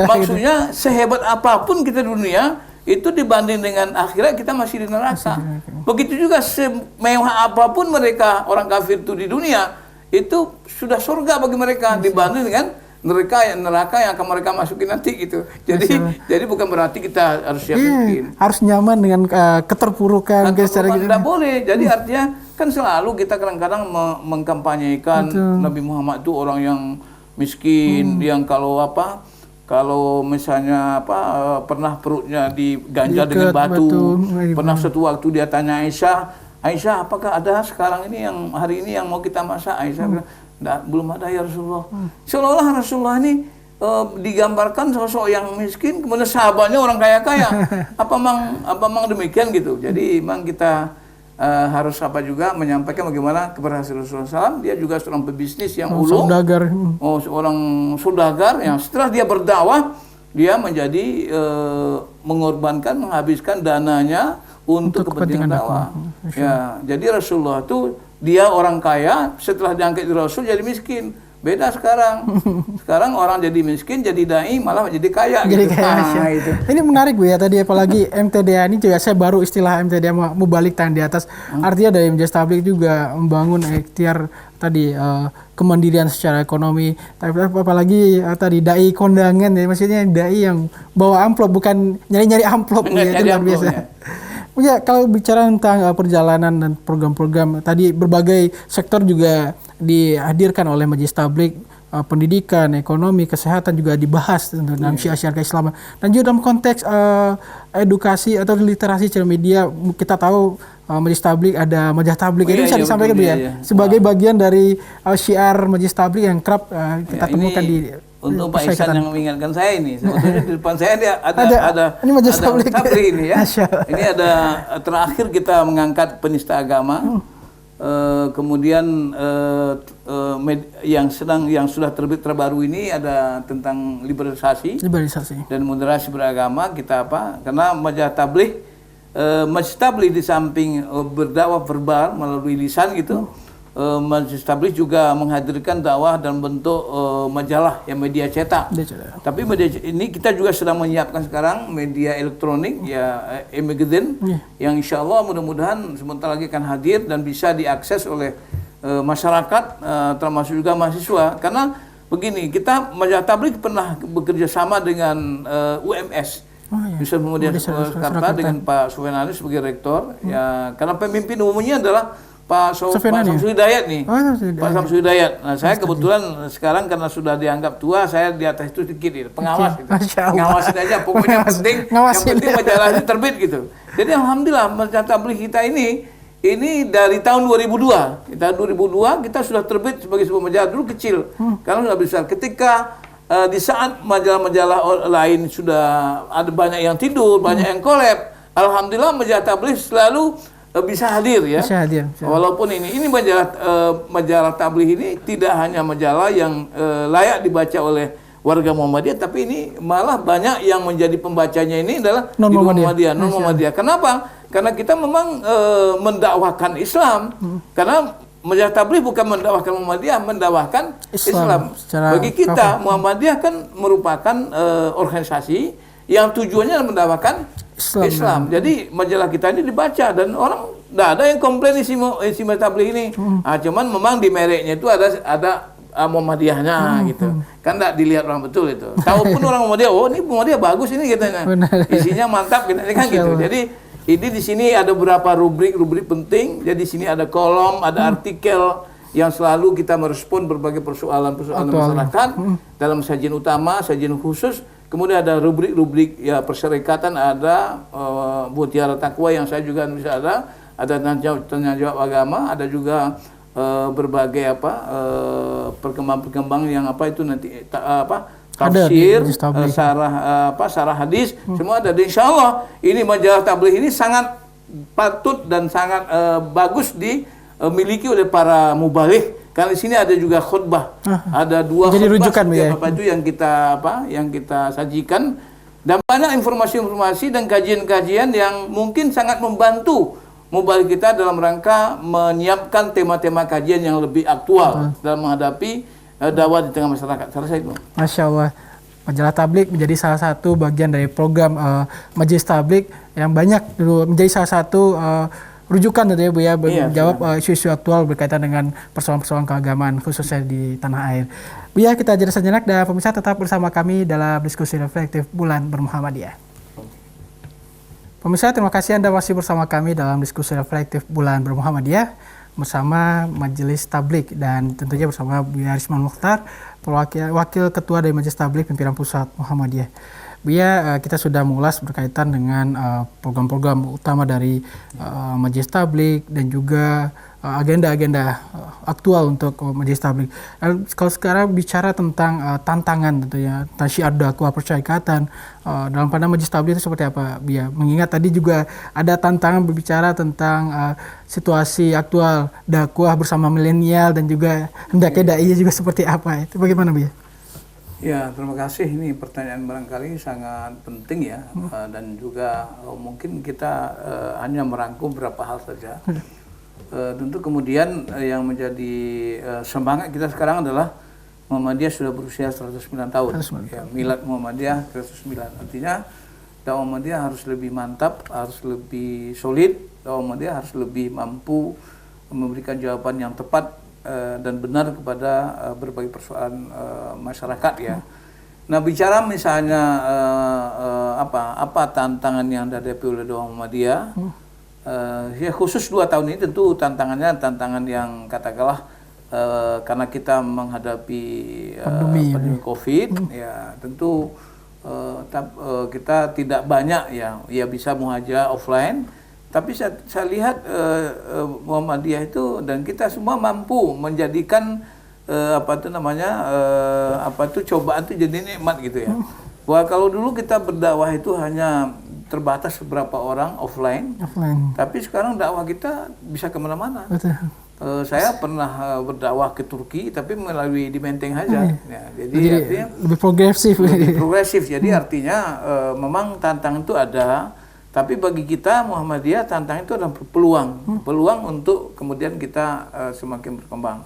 Maksudnya gitu. Sehebat apapun kita di dunia, itu dibanding dengan akhirat kita masih di neraka. Begitu juga semewah apapun mereka orang kafir itu di dunia, itu sudah surga bagi mereka dibanding dengan neraka yang akan mereka masukin nanti gitu. Jadi bukan berarti kita harus siap miskin. Harus nyaman dengan keterpurukan secara gitu. Tidak boleh. Jadi artinya kan selalu kita kadang-kadang mengkampanyekan Nabi Muhammad itu orang yang miskin, yang kalau misalnya pernah perutnya diganjal dengan batu. Pernah satu waktu dia tanya Aisyah, apakah ada sekarang ini yang hari ini yang mau kita masak? Aisyah bilang, belum ada ya Rasulullah. Seolah-olah Rasulullah ini digambarkan sosok yang miskin, kemudian sahabatnya orang kaya-kaya. Apa memang demikian gitu? Jadi memang kita harus juga menyampaikan bagaimana keberhasilan Rasulullah SAW. Dia juga seorang pebisnis yang ulung, seorang saudagar yang setelah dia berdakwah, dia menjadi menghabiskan dananya untuk kepentingan dakwah. Ya, jadi Rasulullah itu dia orang kaya, setelah diangkat jadi Rasul jadi miskin. Beda sekarang. Sekarang orang jadi miskin, jadi dai, malah menjadi kaya. Jadi gitu. kaya. Itu. Ini menarik Bu ya, tadi apalagi MTDA ini juga saya baru istilah MTDA mubalik tangan di atas. Artinya dari Majelis Tabligh juga membangun ikhtiar tadi kemandirian secara ekonomi. Tapi apalagi tadi dai kondangan ya, maksudnya dai yang bawa amplop, bukan nyari-nyari amplop Bu ya, itu luar biasa. Ya, kalau bicara tentang perjalanan dan program-program tadi, berbagai sektor juga dihadirkan oleh Majelis Tabligh, pendidikan, ekonomi, kesehatan juga dibahas dalam syiar-syiar keislaman. Dan juga dalam konteks edukasi atau literasi secara media, kita tahu Majelis Tabligh ada Majalah Tabligh, itu bisa disampaikan ya, sebagai bagian dari syiar Majelis Tabligh yang kerap kita temukan di. Untuk Pak Ihsan yang mengingatkan saya ini, sebetulnya di depan saya ada ini Majelis Tabligh ini ya. Ini ada terakhir kita mengangkat penista agama, kemudian yang sudah terbit terbaru ini ada tentang liberalisasi dan moderasi beragama. Kita karena Majelis Tabligh di samping berdakwah verbal melalui lisan gitu. Majelis Tabligh juga menghadirkan dakwah dalam bentuk majalah yang media cetak. Tapi media ini kita juga sedang menyiapkan sekarang media elektronik ya, e-magazine yang insya Allah mudah-mudahan sebentar lagi akan hadir dan bisa diakses oleh masyarakat, termasuk juga mahasiswa. Karena begini, kita Majalah Tabligh pernah bekerja sama dengan UMS. Bisa kemudian Jakarta dengan Pak Sufyan sebagai rektor. Ya, karena pemimpin umumnya adalah Pak Samsul Hidayat nih, Pak Samsul Hidayat. Nah, saya kebetulan sekarang karena sudah dianggap tua, saya di atas itu sedikit gitu, pengawas gitu. Ngawasin aja, pokoknya yang penting majalah ini terbit gitu. Jadi alhamdulillah Majalah Tabligh kita ini dari tahun 2002. Tahun 2002 kita sudah terbit sebagai sebuah majalah, dulu kecil. Karena sudah besar. Ketika di saat majalah-majalah lain sudah ada banyak yang tidur, banyak yang kolab, alhamdulillah Majalah Tabligh selalu bisa hadir ya. Bisa hadir. Walaupun ini majalah Tabligh ini tidak hanya majalah yang layak dibaca oleh warga Muhammadiyah, tapi ini malah banyak yang menjadi pembacanya ini adalah non-Muhammadiyah. Kenapa? Karena kita memang mendakwahkan Islam. Karena Majalah Tabligh bukan mendakwahkan Muhammadiyah, mendakwahkan Islam. Bagi kita Muhammadiyah kan merupakan organisasi yang tujuannya mendakwahkan Islam. Jadi majalah kita ini dibaca dan orang tidak ada yang komplain isi Majalah Tabligh ini. Cuman memang di mereknya itu ada Muhammadiyahnya gitu. Kan enggak dilihat orang betul itu. Tahu pun orang Muhammadiyah, oh ini Muhammadiyah bagus ini katanya. Isinya mantap gitu kan gitu. Jadi ini di sini ada beberapa rubrik penting. Jadi di sini ada kolom, ada artikel yang selalu kita merespon berbagai persoalan-persoalan masyarakat dalam sajian utama, sajian khusus. Kemudian ada rubrik-rubrik ya persyarikatan, ada mutiara takwa yang saya juga bisa ada tanya jawab agama, ada juga berbagai perkembangan yang itu nanti tafsir, sarah hadis, semua ada. Insya Allah ini majalah tabligh ini sangat patut dan sangat bagus dimiliki oleh para mubaligh. Karena di sini ada juga khutbah, ada 2 jadi khutbah rujukan ya. itu yang kita sajikan, dan banyak informasi-informasi dan kajian-kajian yang mungkin sangat membantu mubaligh kita dalam rangka menyiapkan tema-tema kajian yang lebih aktual dalam menghadapi dakwah di tengah masyarakat. Selesai itu. Masya Allah. Majalah Tabligh menjadi salah satu bagian dari program Majelis Tabligh yang banyak menjadi salah satu rujukan tentunya Bu ya, menjawab isu-isu aktual berkaitan dengan persoalan-persoalan keagamaan khususnya di tanah air. Bu ya, kita jeda sejenak dan pemirsa tetap bersama kami dalam diskusi reflektif Bulan Bermuhammadiyah. Pemirsa, terima kasih Anda masih bersama kami dalam diskusi reflektif Bulan Bermuhammadiyah bersama Majelis Tabligh dan tentunya bersama Buya Arisman Mukhtar, Wakil Ketua dari Majelis Tabligh Pimpinan Pusat Muhammadiyah. Buya, kita sudah mengulas berkaitan dengan program-program utama dari Majelis Tabligh dan juga agenda-agenda aktual untuk Majelis Tabligh. Kalau sekarang bicara tentang tantangan tentunya, tentang syiar dakwah persyarikatan dalam pandangan Majelis Tabligh itu seperti apa, Buya? Mengingat tadi juga ada tantangan berbicara tentang situasi aktual dakwah bersama milenial dan juga hendaknya dai juga seperti apa, itu bagaimana, Buya? Ya, terima kasih. Ini pertanyaan barangkali sangat penting ya, dan juga mungkin kita hanya merangkum beberapa hal saja. Tentu kemudian yang menjadi semangat kita sekarang adalah Muhammadiyah sudah berusia 109 tahun. Ya, milad Muhammadiyah 109. Artinya dakwah Muhammadiyah harus lebih mantap, harus lebih solid, dakwah Muhammadiyah harus lebih mampu memberikan jawaban yang tepat dan benar kepada berbagai persoalan masyarakat ya. Nah, bicara misalnya apa tantangan yang dihadapi oleh dakwah Muhammadiyah, ya khusus 2 tahun ini tentu tantangan yang katakanlah karena kita menghadapi pandemi COVID, ya tentu kita tidak banyak ya bisa muhajirah offline. Tapi saya lihat Muhammadiyah itu dan kita semua mampu menjadikan cobaan itu jadi nikmat gitu ya. Bahwa kalau dulu kita berdakwah itu hanya terbatas beberapa orang offline. Tapi sekarang dakwah kita bisa kemana-mana. Saya pernah berdakwah ke Turki tapi melalui di Menteng saja. Ya, jadi artinya lebih progresif. Jadi artinya memang tantangan itu ada. Tapi bagi kita Muhammadiyah tantangan itu adalah peluang untuk kemudian kita semakin berkembang.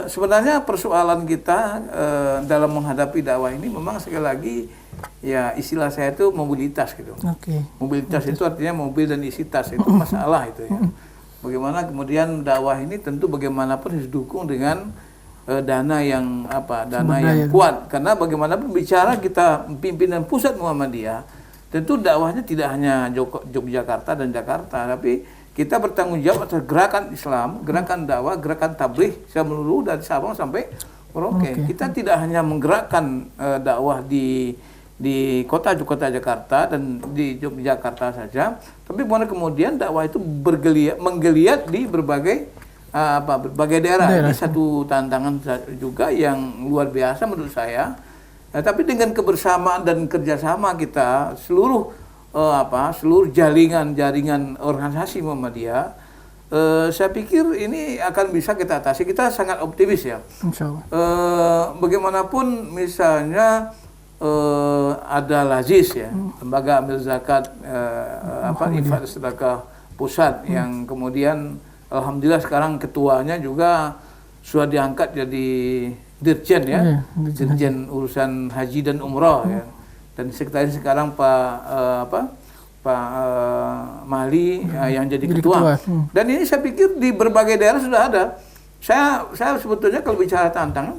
Sebenarnya persoalan kita dalam menghadapi dakwah ini memang sekali lagi ya istilah saya itu mobilitas gitu. Mobilitas itu artinya mobil dan isi tas, itu masalah itu ya. Bagaimana kemudian dakwah ini tentu bagaimanapun harus didukung dengan dana yang kuat, karena bagaimanapun bicara kita pimpinan pusat Muhammadiyah, tentu dakwahnya tidak hanya Yogyakarta dan Jakarta, tapi kita bertanggung jawab atas gerakan Islam, gerakan dakwah, gerakan tabligh secara menyeluruh dari Sabang sampai Merauke. Kita tidak hanya menggerakkan dakwah di kota Jakarta dan di Yogyakarta saja, tapi kemudian dakwah itu menggeliat di berbagai daerah. Ini satu tantangan juga yang luar biasa menurut saya. Tapi dengan kebersamaan dan kerjasama kita seluruh jaringan organisasi Muhammadiyah, saya pikir ini akan bisa kita atasi. Kita sangat optimis ya. Insyaallah. Bagaimanapun misalnya ada Lazis ya, lembaga amil zakat infak sedekah pusat yang kemudian alhamdulillah sekarang ketuanya juga sudah diangkat jadi Dirjen ya, Dirjen urusan haji dan umrah ya. Dan sekretaris sekarang Pak Mali yang jadi ketua. Dan ini saya pikir di berbagai daerah sudah ada. Saya sebetulnya kalau bicara tantangan,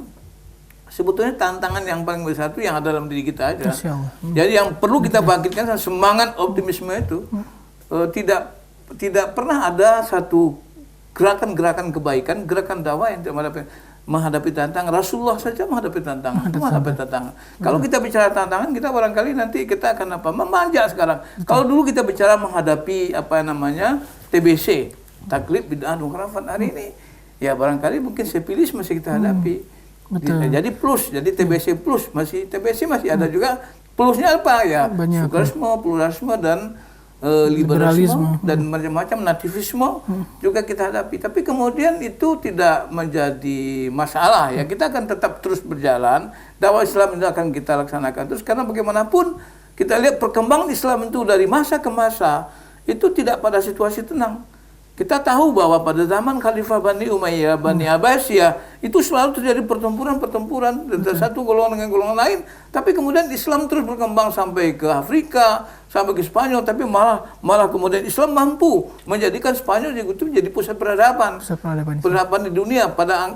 sebetulnya tantangan yang paling besar itu yang ada dalam diri kita aja. Masya Allah. Jadi yang perlu kita bangkitkan semangat optimisme itu. Tidak pernah ada satu gerakan-gerakan kebaikan, gerakan dakwah yang menghadapi tantangan. Rasulullah saja menghadapi tantangan. Kalau kita bicara tantangan, kita barangkali nanti kita akan memanja sekarang. Kalau dulu kita bicara menghadapi TBC, taklid bid'ah khurafat, hari ini ya barangkali mungkin sepilis masih kita hadapi. Betul. Jadi plus, jadi TBC plus TBC masih ada juga plusnya apa ya? Sekularisme, pluralisme dan liberalisme dan macam-macam nativisme juga kita hadapi. Tapi kemudian itu tidak menjadi masalah ya. Kita akan tetap terus berjalan. Dakwah Islam itu akan kita laksanakan terus karena bagaimanapun kita lihat perkembangan Islam itu dari masa ke masa itu tidak pada situasi tenang. Kita tahu bahwa pada zaman Khalifah Bani Umayyah, Bani Abbasiyah, itu selalu terjadi pertempuran dari satu golongan dengan golongan lain. Tapi kemudian Islam terus berkembang sampai ke Afrika, sampai ke Spanyol. Tapi malah kemudian Islam mampu menjadikan Spanyol itu jadi pusat peradaban. Peradaban di dunia pada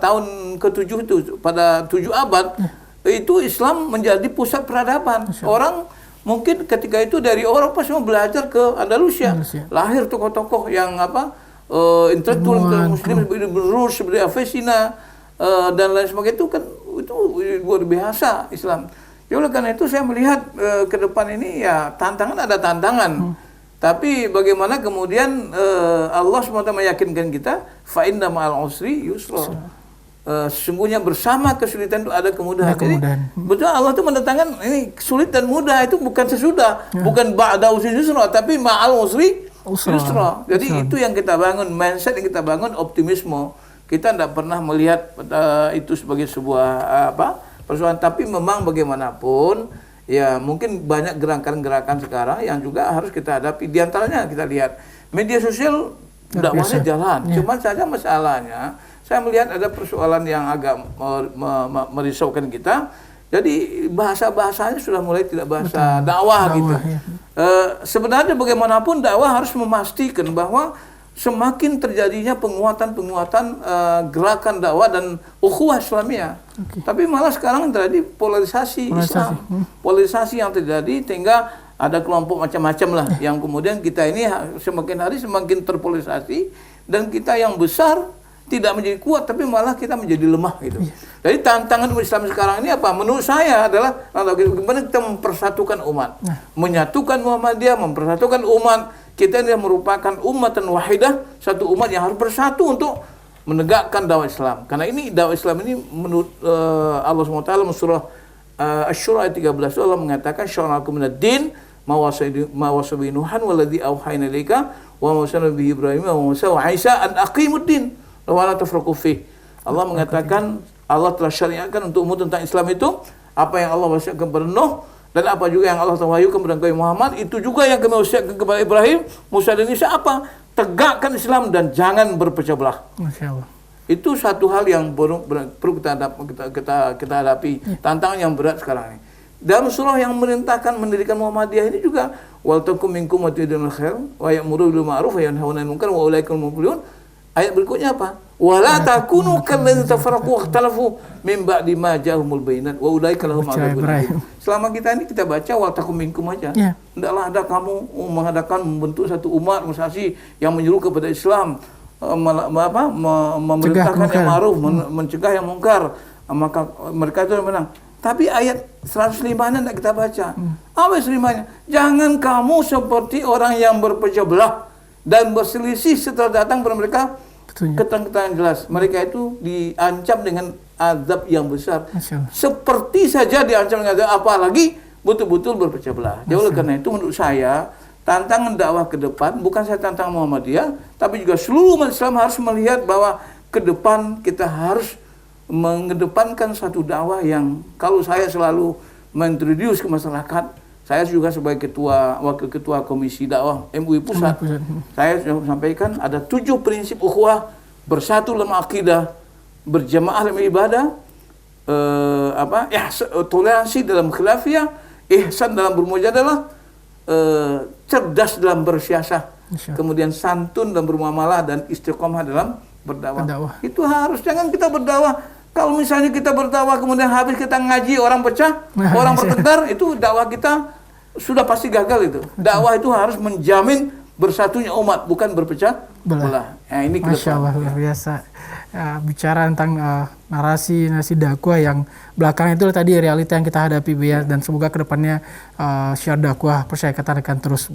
tahun ke-7 itu, pada 7 abad, itu Islam menjadi pusat peradaban. Orang mungkin ketika itu dari Eropa semua belajar ke Andalusia. Lahir tokoh-tokoh yang intelektual muslim seperti Avicenna dan lain sebagainya itu kan itu luar biasa Islam. Ya oleh karena itu saya melihat ke depan ini ya ada tantangan. Tapi bagaimana kemudian Allah SWT meyakinkan kita fa inna ma'al usri yusra. Sesungguhnya bersama kesulitan itu ada kemudahan. Jadi betul Allah itu mendatangkan ini sulit dan mudah itu bukan sesudah, bukan ba'da usri yusra, tapi ma'al usri yusra. Jadi itu yang kita bangun, mindset yang kita bangun, optimisme. Kita tidak pernah melihat itu sebagai sebuah persoalan, tapi memang bagaimanapun ya mungkin banyak gerakan-gerakan sekarang yang juga harus kita hadapi. Di antaranya kita lihat media sosial dakwahnya jalan, cuman saja masalahnya saya melihat ada persoalan yang agak merisaukan kita. Jadi bahasa-bahasanya sudah mulai tidak bahasa dakwah gitu. Ya. Sebenarnya bagaimanapun dakwah harus memastikan bahwa semakin terjadinya penguatan gerakan dakwah dan ukhuwah Islamiyah. Tapi malah sekarang terjadi polarisasi Islam. Polarisasi yang terjadi sehingga ada kelompok macam-macam lah yang kemudian kita ini semakin hari semakin terpolarisasi dan kita yang besar tidak menjadi kuat, tapi malah kita menjadi lemah gitu. Jadi tantangan Islam sekarang ini apa? Menurut saya adalah bagaimana kita mempersatukan umat, menyatukan Muhammadiyah, mempersatukan umat. Kita ini merupakan umatan wahidah, satu umat yang harus bersatu untuk menegakkan dakwah Islam. Karena ini dakwah Islam ini menurut Allah SWT surah Asy-Syura ayat 13 Allah mengatakan syara'akum minad-din ma wasabi Nuhan waladzi auhayna ilaika wa ma wasalna bihi Ibrahim wa Musa wa Isa an aqimud-din. Allah mengatakan Allah telah syariatkan untukmu tentang Islam itu apa yang Allah wasiatkan kepada Nuh dan apa juga yang Allah wahyukan kepada Nabi Muhammad itu juga yang kami wasiatkan kepada Ibrahim, Musa dan Isa apa? Tegakkan Islam dan jangan berpecah belah. Masya Allah. Itu satu hal yang perlu kita hadapi, tantangan yang berat sekarang ini. Dalam surah yang merintahkan mendirikan Muhammadiyah ini juga wal takum minkum ummatun yad'una khair wa ya'muru bil ma'ruf wa yanhauna 'anil munkar wa ulaika humul muflihun. Ayat berikutnya apa? Wala takunu kalladzina tafarraqu wa ikhtalafu min ba'di ma ja'ahumul bayyinat wa ulaika lahum 'adzabun alim. Selama kita ini kita baca wal takum minkum aja. Hendaklah ada kamu mengadakan membentuk satu umat organisasi yang menyuruh kepada Islam, memerintahkan yang ma'ruf, mencegah yang mungkar. Maka mereka itu menang. Tapi ayat 105-nya tidak kita baca. Apa 105-nya? Jangan kamu seperti orang yang berpecah belah dan berselisih setelah datang kepada mereka keterangan jelas. Mereka itu diancam dengan azab yang besar. Seperti saja diancam dengan azab, apalagi betul-betul berpecah belah. Jadi oleh karena itu menurut saya tantangan dakwah ke depan bukan saya tantang Muhammadiyah, tapi juga seluruh umat Islam harus melihat bahwa ke depan kita harus mengedepankan satu dakwah yang kalau saya selalu mengintroduce ke masyarakat. Saya juga sebagai wakil ketua Komisi Dakwah MUI Pusat, saya sudah sampaikan ada 7 prinsip ukhuwah, bersatu dalam akidah, berjamaah dalam ibadah, toleransi dalam khilafiyah, ihsan dalam bermujadalah, cerdas dalam bersiasah, kemudian santun dalam bermuamalah dan istiqomah dalam Berdakwah. Itu harus, jangan kita berdakwah. Kalau misalnya kita berdakwah kemudian habis kita ngaji orang pecah, orang bertengkar, itu dakwah kita sudah pasti gagal itu. Dakwah itu harus menjamin bersatunya umat, bukan berpecah belah. Nah, ini Masya Allah, luar biasa. Bicara tentang narasi dakwah yang belakangan itu tadi realita yang kita hadapi, ya, dan semoga kedepannya syiar dakwah Persyarikatan akan terus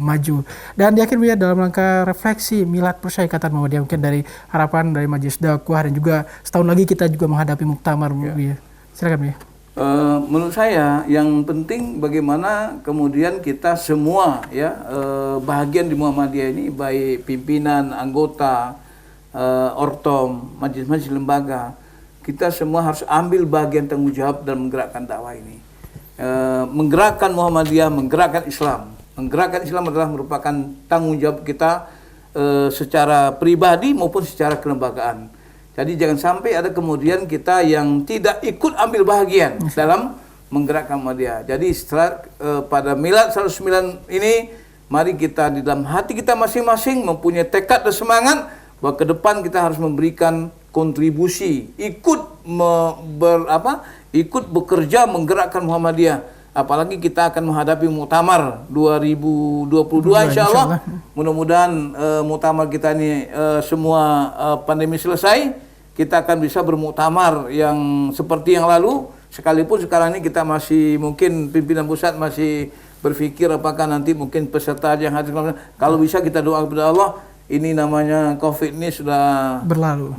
maju. Dan di akhir, ya, dalam rangka refleksi Milad Persyarikatan Muhammadiyah, mungkin dari harapan dari Majelis Dakwah dan juga setahun lagi kita juga menghadapi muktamar, ya. Silakan, ya. Menurut saya yang penting bagaimana kemudian kita semua, ya, bahagian di Muhammadiyah ini, baik pimpinan, anggota, ortom, majelis-majelis lembaga, kita semua harus ambil bagian tanggung jawab dalam menggerakkan dakwah ini. Menggerakkan Muhammadiyah, menggerakkan Islam. Menggerakkan Islam adalah merupakan tanggung jawab kita secara pribadi maupun secara kelembagaan. Jadi jangan sampai ada kemudian kita yang tidak ikut ambil bahagian dalam menggerakkan Muhammadiyah. Jadi setelah pada Milad 109 ini, mari kita di dalam hati kita masing-masing mempunyai tekad dan semangat bahwa ke depan kita harus memberikan kontribusi, ikut bekerja menggerakkan Muhammadiyah. Apalagi kita akan menghadapi muktamar 2022 insyaallah. Mudah-mudahan muktamar kita ini semua pandemi selesai, kita akan bisa bermuktamar yang seperti yang lalu. Sekalipun sekarang ini kita masih, mungkin pimpinan pusat masih berpikir apakah nanti mungkin peserta yang hadir, kalau bisa kita doa kepada Allah, ini namanya Covid ini sudah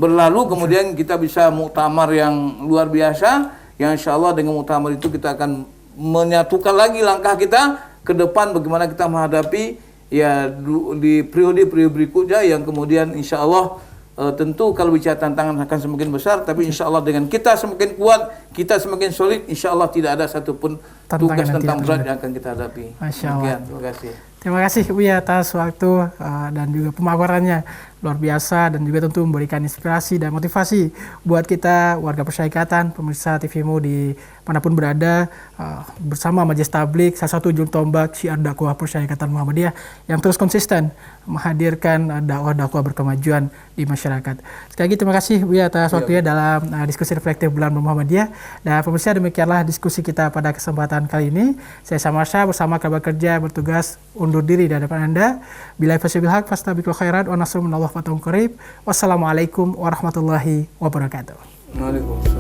berlalu, kemudian kita bisa muktamar yang luar biasa, yang insyaallah dengan muktamar itu kita akan menyatukan lagi langkah kita ke depan bagaimana kita menghadapi, ya, di periode-periode berikutnya yang kemudian insya Allah tentu kalau bicara tantangan akan semakin besar, tapi insya Allah dengan kita semakin kuat, kita semakin solid, insya Allah tidak ada satupun tugas tentang berat yang akan kita hadapi. Masya Allah. Terima kasih. Terima kasih Buya atas waktu dan juga pemaparannya luar biasa, dan juga tentu memberikan inspirasi dan motivasi buat kita warga Persyarikatan, pemirsa TVMU di manapun berada, bersama Majelis Tabligh, salah satu ujung tombak syiar dakwah Persyarikatan Muhammadiyah yang terus konsisten menghadirkan dakwah-dakwah berkemajuan di masyarakat. Sekali lagi terima kasih Buya atas waktunya dalam diskusi reflektif bulan Muhammadiyah. Dan pemirsa, demikianlah diskusi kita pada kesempatan kali ini. Saya Samasya bersama kerabat kerja bertugas undur diri di hadapan Anda. Bila fasil haq fastabiqul khairat wa nasrun minallah wa ta'ala qarib. Wassalamualaikum warahmatullahi wabarakatuh. Waalaikumsalam.